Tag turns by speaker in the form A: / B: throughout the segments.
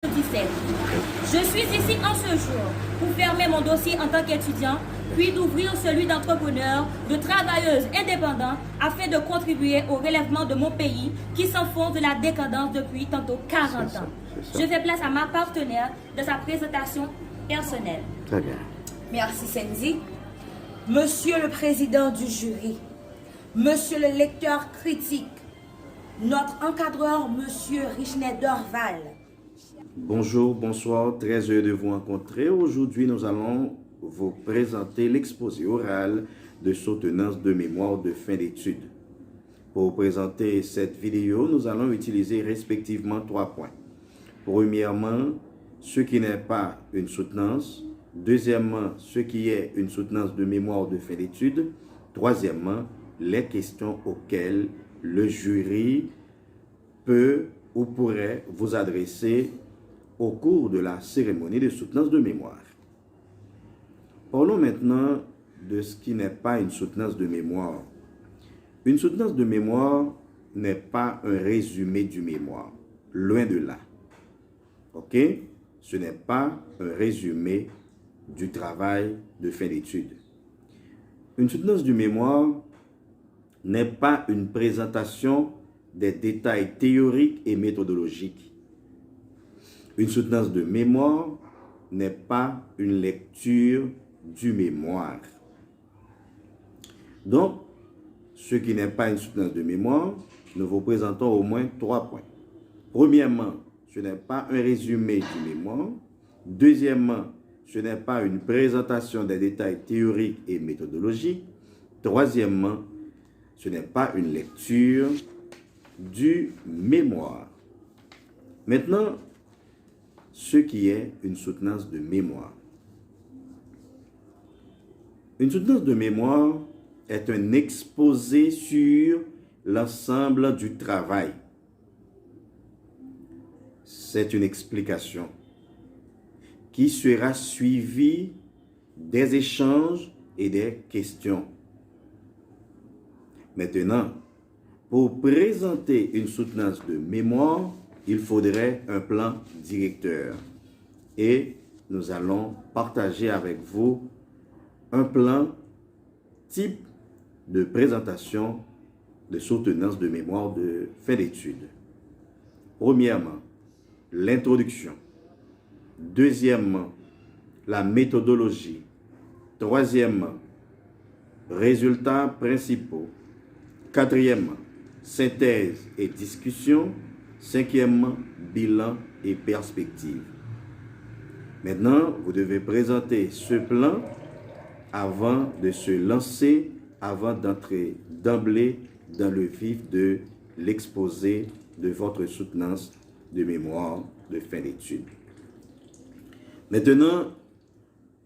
A: 17. Je suis ici en ce jour pour fermer mon dossier en tant qu'étudiant, puis d'ouvrir celui d'entrepreneur, de travailleuse indépendante, afin de contribuer au relèvement de mon pays qui s'enfonce de la décadence depuis tantôt 40 ans. Je fais place à ma partenaire de sa présentation personnelle.
B: Très bien.
C: Merci Sandy. Monsieur le président du jury, monsieur le lecteur critique, notre encadreur, monsieur Richnet Dorval.
B: Bonjour, bonsoir, très heureux de vous rencontrer. Aujourd'hui, nous allons vous présenter l'exposé oral de soutenance de mémoire de fin d'études. Pour présenter cette vidéo, nous allons utiliser respectivement 3 points. Premièrement, ce qui n'est pas une soutenance. Deuxièmement, ce qui est une soutenance de mémoire de fin d'études. Troisièmement, les questions auxquelles le jury peut ou pourrait vous adresser au cours de la cérémonie de soutenance de mémoire. Parlons maintenant de ce qui n'est pas une soutenance de mémoire. Une soutenance de mémoire n'est pas un résumé du mémoire, loin de là. Ok? Ce n'est pas un résumé du travail de fin d'études. Une soutenance du mémoire n'est pas une présentation des détails théoriques et méthodologiques. Une soutenance de mémoire n'est pas une lecture du mémoire. Donc, ce qui n'est pas une soutenance de mémoire, nous vous présentons au moins 3 points. Premièrement, ce n'est pas un résumé du mémoire. Deuxièmement, ce n'est pas une présentation des détails théoriques et méthodologiques. Troisièmement, ce n'est pas une lecture du mémoire. Maintenant, ce qui est une soutenance de mémoire. Une soutenance de mémoire est un exposé sur l'ensemble du travail. C'est une explication qui sera suivie des échanges et des questions. Maintenant, pour présenter une soutenance de mémoire, il faudrait un plan directeur. Et nous allons partager avec vous un plan type de présentation de soutenance de mémoire de fin d'études. Premièrement, l'introduction. Deuxièmement, la méthodologie. Troisièmement, résultats principaux. Quatrièmement, synthèse et discussion. Cinquièmement, bilan et perspective. Maintenant, vous devez présenter ce plan avant de se lancer, avant d'entrer d'emblée dans le vif de l'exposé de votre soutenance de mémoire de fin d'études. Maintenant,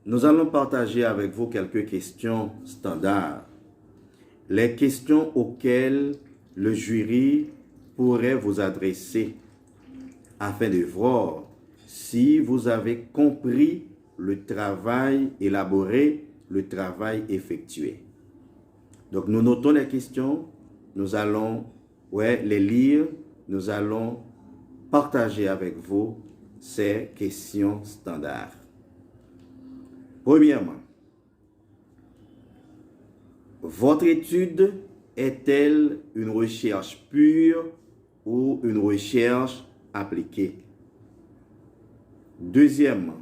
B: nous allons partager avec vous quelques questions standards. Les questions auxquelles le jury pourrait vous adresser afin de voir si vous avez compris le travail élaboré, le travail effectué. Donc, nous notons les questions, nous allons les lire, nous allons partager avec vous ces questions standards. Premièrement, votre étude est-elle une recherche pure ou une recherche appliquée? Deuxièmement,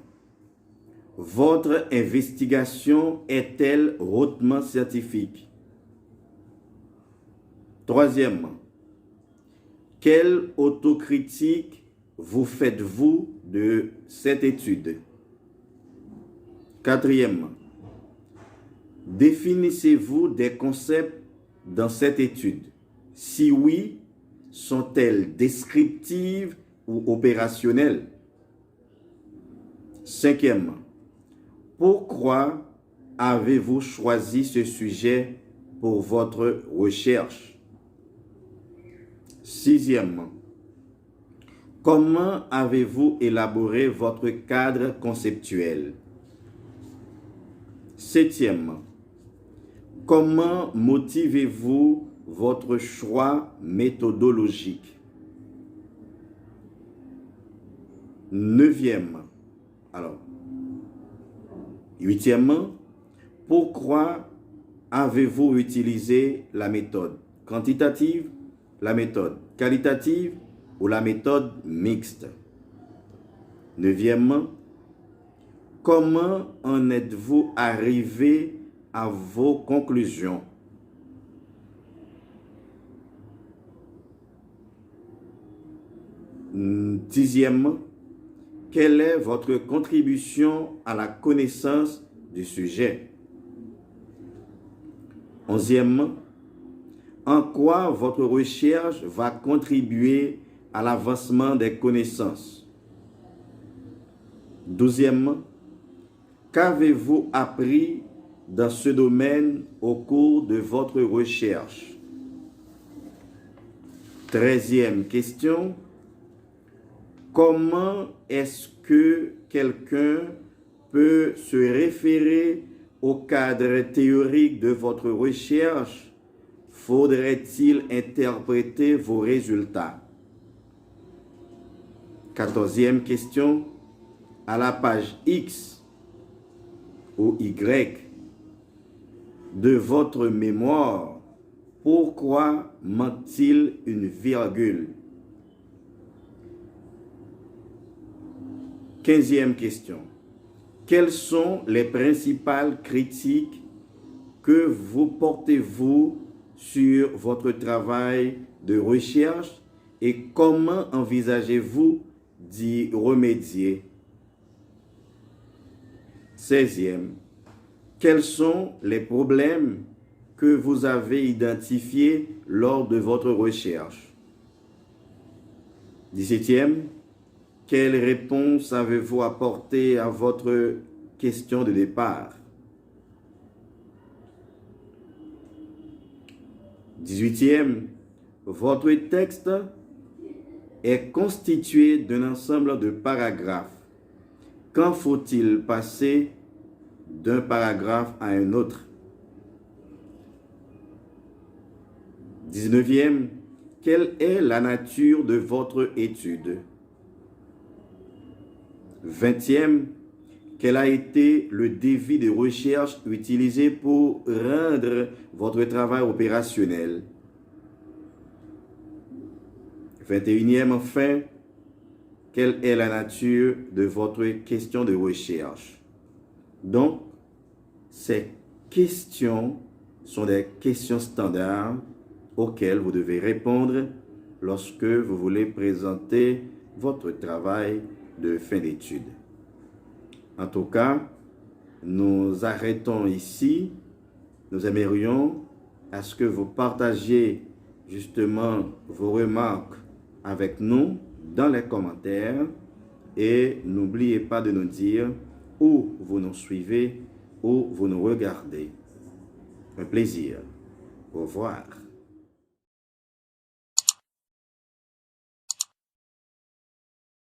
B: votre investigation est-elle hautement scientifique? Troisièmement, quelle autocritique vous faites-vous de cette étude? Quatrièmement, définissez-vous des concepts dans cette étude? Si oui, sont-elles descriptives ou opérationnelles? Cinquièmement, pourquoi avez-vous choisi ce sujet pour votre recherche? Sixièmement, comment avez-vous élaboré votre cadre conceptuel? Septièmement, comment motivez-vous votre choix méthodologique? Huitièmement, pourquoi avez-vous utilisé la méthode quantitative, la méthode qualitative ou la méthode mixte? Neuvièmement, comment en êtes-vous arrivé à vos conclusions? Dixièmement, quelle est votre contribution à la connaissance du sujet? Onzièmement, en quoi votre recherche va contribuer à l'avancement des connaissances? Douzièmement, qu'avez-vous appris dans ce domaine au cours de votre recherche? 13e question. Comment est-ce que quelqu'un peut se référer au cadre théorique de votre recherche? Faudrait-il interpréter vos résultats? 14e question. À la page X ou Y de votre mémoire, pourquoi manque-t-il une virgule? 15e question. Quelles sont les principales critiques que vous portez-vous sur votre travail de recherche et comment envisagez-vous d'y remédier? 16e. Quels sont les problèmes que vous avez identifiés lors de votre recherche? 17e. Quelle réponse avez-vous apporté à votre question de départ? 18e. Votre texte est constitué d'un ensemble de paragraphes. Quand faut-il passer d'un paragraphe à un autre? 19e. Quelle est la nature de votre étude? 20e. Quel a été le défi de recherche utilisé pour rendre votre travail opérationnel? 21e, enfin, quelle est la nature de votre question de recherche? Donc, ces questions sont des questions standards auxquelles vous devez répondre lorsque vous voulez présenter votre travail de fin d'études. En tout cas, nous arrêtons ici. Nous aimerions à ce que vous partagiez justement vos remarques avec nous dans les commentaires et n'oubliez pas de nous dire où vous nous suivez, où vous nous regardez. Un plaisir. Au revoir.